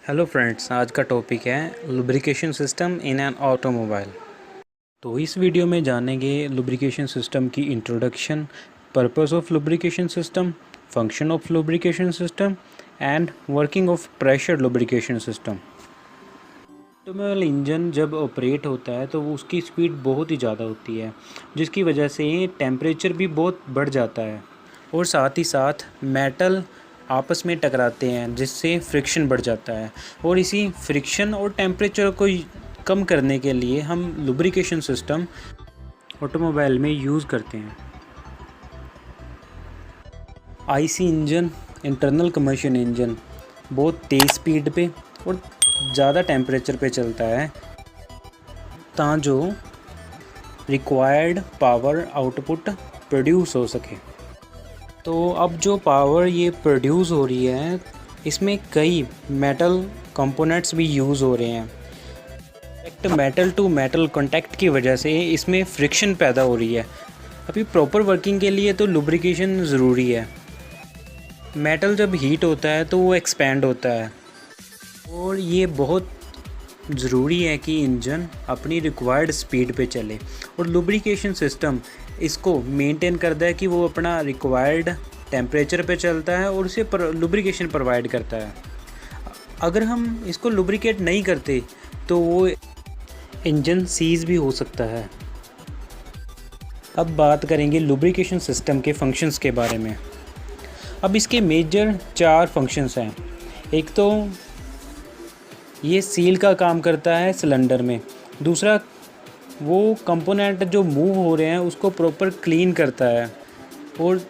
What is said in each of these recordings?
Hello friends, आज का topic है lubrication system in an automobile. तो इस वीडियो में जानेंगे लुब्रिकेशन सिस्टम की introduction, purpose of lubrication system, function of lubrication system and working of pressure lubrication system. Automobile engine जब operate होता है तो वो उसकी स्पीड बहुत ही ज़्यादा होती है, जिसकी वजह से टेम्परेचर भी बहुत बढ़ जाता है और साथ ही साथ मेटल आपस में टकराते हैं जिससे फ्रिक्शन बढ़ जाता है। और इसी फ्रिक्शन और टेम्परेचर को कम करने के लिए हम लुब्रिकेशन सिस्टम ऑटोमोबाइल में यूज़ करते हैं। IC engine, internal combustion engine बहुत तेज़ स्पीड पे और ज़्यादा टेम्परेचर पे चलता है ताकि रिक्वायर्ड पावर आउटपुट प्रोड्यूस हो सके। तो अब जो पावर ये प्रोड्यूस हो रही है इसमें कई मेटल कंपोनेंट्स भी यूज़ हो रहे हैं। Direct metal to metal contact की वजह से इसमें फ्रिक्शन पैदा हो रही है। अभी प्रॉपर वर्किंग के लिए तो लुब्रिकेशन ज़रूरी है। मेटल जब हीट होता है तो वो एक्सपैंड होता है और ये बहुत ज़रूरी है कि इंजन अपनी रिक्वायर्ड स्पीड पे चले और लुब्रिकेशन सिस्टम इसको मेंटेन करता है कि वो अपना रिक्वायर्ड टेम्परेचर पे चलता है और उसे लुब्रिकेशन प्रोवाइड करता है। अगर हम इसको लुब्रिकेट नहीं करते तो वो इंजन सीज भी हो सकता है। अब बात करेंगे लुब्रिकेशन सिस्टम के फंक्शंस के बारे में। अब इसके मेजर 4 फंक्शंस हैं। एक तो ये सील का काम करता है सिलेंडर में। दूसरा, वो कंपोनेंट जो मूव हो रहे हैं उसको प्रॉपर क्लीन करता है और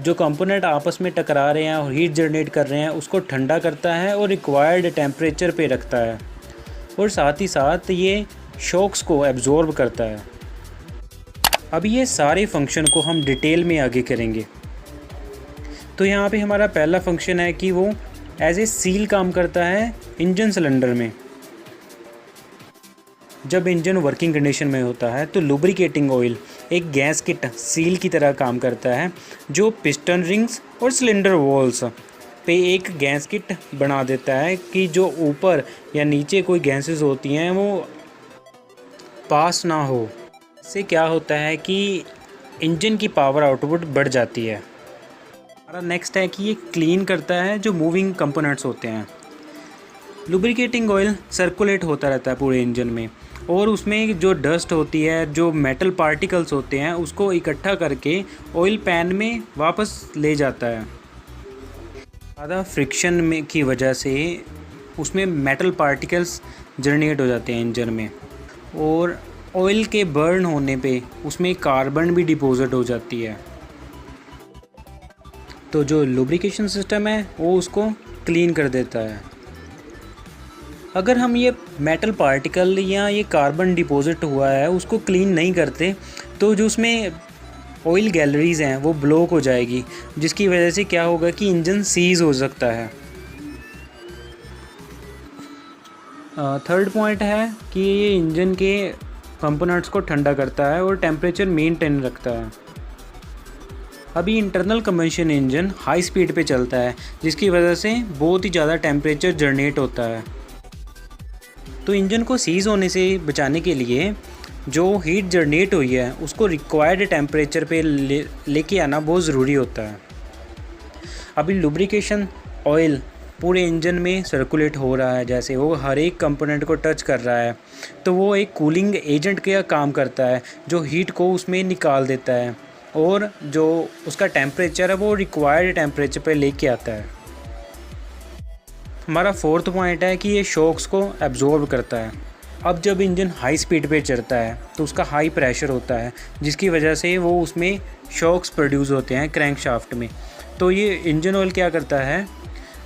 जो कंपोनेंट आपस में टकरा रहे हैं और हीट जनरेट कर रहे हैं उसको ठंडा करता है और रिक्वायर्ड टेम्परेचर पे रखता है। और साथ ही साथ ये शॉक्स को एब्जॉर्ब करता है। अब ये सारे फंक्शन को हम डिटेल में आगे करेंगे। तो यहाँ पे हमारा पहला फंक्शन है कि वो एज ए सील काम करता है इंजन सिलेंडर में। जब इंजन वर्किंग कंडीशन में होता है तो लुब्रिकेटिंग ऑयल एक गैस किट सील की तरह काम करता है जो पिस्टन रिंग्स और सिलेंडर वॉल्स पे एक गैस किट बना देता है कि जो ऊपर या नीचे कोई गैसेस होती हैं वो पास ना हो। इससे क्या होता है कि इंजन की पावर आउटपुट बढ़ जाती है। हमारा नेक्स्ट है कि ये क्लीन करता है जो मूविंग कंपोनेंट्स होते हैं। लुब्रिकेटिंग ऑयल सर्कुलेट होता रहता है पूरे इंजन में और उसमें जो डस्ट होती है, जो मेटल पार्टिकल्स होते हैं, उसको इकट्ठा करके ऑयल पैन में वापस ले जाता है। ज़्यादा फ्रिक्शन में की वजह से उसमें मेटल पार्टिकल्स जनरेट हो जाते हैं इंजन में और ऑयल के बर्न होने पे उसमें कार्बन भी डिपॉजिट हो जाती है। तो जो लुब्रिकेशन सिस्टम है वो उसको क्लीन कर देता है। अगर हम ये मेटल पार्टिकल या ये कार्बन डिपॉजिट हुआ है उसको क्लीन नहीं करते तो जो उसमें ऑयल गैलरीज़ हैं वो ब्लॉक हो जाएगी, जिसकी वजह से क्या होगा कि इंजन सीज़ हो सकता है। थर्ड पॉइंट है कि ये इंजन के कंपोनेंट्स को ठंडा करता है और टेम्परेचर मेंटेन रखता है। अभी internal combustion engine high speed पे चलता है जिसकी वजह से बहुत ही ज़्यादा टेम्परेचर जनरेट होता है। तो इंजन को सीज़ होने से बचाने के लिए जो हीट जनरेट हुई है उसको रिक्वायर्ड टेम्परेचर पे लेके आना बहुत ज़रूरी होता है। अभी लुब्रिकेशन ऑयल पूरे इंजन में सर्कुलेट हो रहा है, जैसे वो हर एक कंपोनेंट को टच कर रहा है तो वो एक कूलिंग एजेंट का काम करता है जो हीट को उसमें निकाल देता है और जो उसका टेम्परेचर है वो रिक्वायर्ड टेम्परेचर पे लेके आता है। हमारा फोर्थ पॉइंट है कि ये शॉक्स को एब्जॉर्ब करता है। अब जब इंजन हाई स्पीड पे चलता है तो उसका हाई प्रेशर होता है जिसकी वजह से वो उसमें शॉक्स प्रोड्यूस होते हैं क्रैंकशाफ्ट में। तो ये इंजन ऑयल क्या करता है,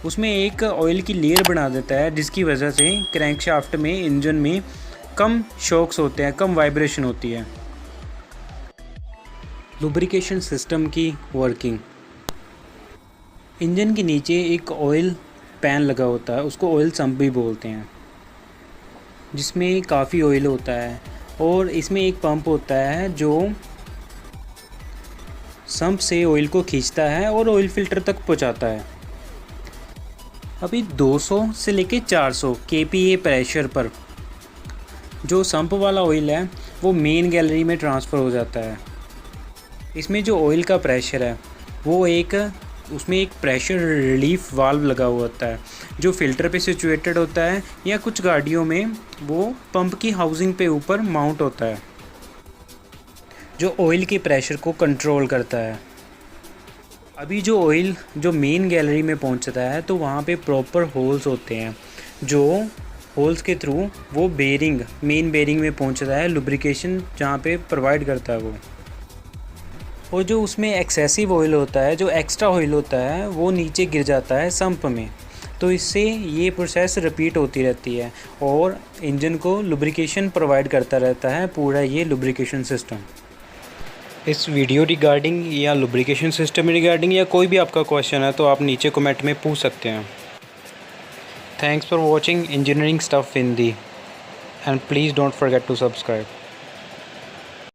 उसमें एक ऑयल की लेयर बना देता है जिसकी वजह से क्रैंकशाफ्ट में इंजन में कम शॉक्स होते हैं, कम वाइब्रेशन होती है। लुब्रिकेशन सिस्टम की वर्किंग। इंजन के नीचे एक ऑयल पैन लगा होता है, उसको ऑयल सम्प भी बोलते हैं, जिसमें काफ़ी ऑयल होता है और इसमें एक पंप होता है जो सम्प से ऑयल को खींचता है और ऑयल फिल्टर तक पहुंचाता है। अभी 200 से लेके 400 kPa प्रेशर पर जो सम्प वाला ऑयल है वो मेन गैलरी में ट्रांसफ़र हो जाता है। इसमें जो ऑयल का प्रेशर है वो उसमें एक प्रेशर रिलीफ वाल्व लगा हुआ होता है जो फ़िल्टर पे सिचुएटेड होता है, या कुछ गाड़ियों में वो पंप की हाउसिंग पे ऊपर माउंट होता है जो ऑयल के प्रेशर को कंट्रोल करता है। अभी जो ऑयल जो मेन गैलरी में पहुंचता है तो वहाँ पे प्रॉपर होल्स होते हैं, जो होल्स के थ्रू वो मेन बेरिंग में पहुंचता है, लुब्रिकेशन जहाँ पे प्रोवाइड करता है वो। और जो उसमें एक्सेसिव ऑयल होता है, जो एक्स्ट्रा ऑयल होता है, वो नीचे गिर जाता है सम्प में। तो इससे ये प्रोसेस रिपीट होती रहती है और इंजन को लुब्रिकेशन प्रोवाइड करता रहता है पूरा ये लुब्रिकेशन सिस्टम। इस वीडियो रिगार्डिंग या लुब्रिकेशन सिस्टम रिगार्डिंग या कोई भी आपका क्वेश्चन है तो आप नीचे कमेंट में पूछ सकते हैं। Thanks for watching engineering stuff Hindi and please don't forget to subscribe.